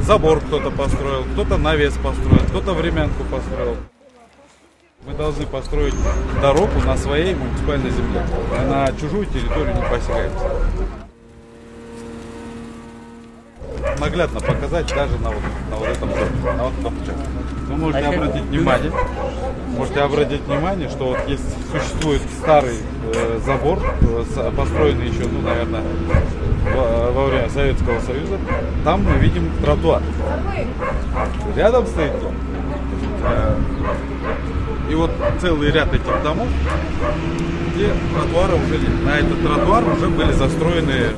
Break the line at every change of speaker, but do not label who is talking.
забор кто-то построил, кто-то навес построил, кто-то времянку построил. Мы должны построить дорогу на своей муниципальной земле. На чужую территорию не посягаемся. Наглядно показать даже на вот этом участке. Вы можете обратить внимание, что вот существует старый забор, построенный еще, ну, наверное, во время Советского Союза. Там мы видим тротуар. Рядом стоит дом. И вот целый ряд этих домов, где тротуара уже нет. На этот тротуар уже были застроены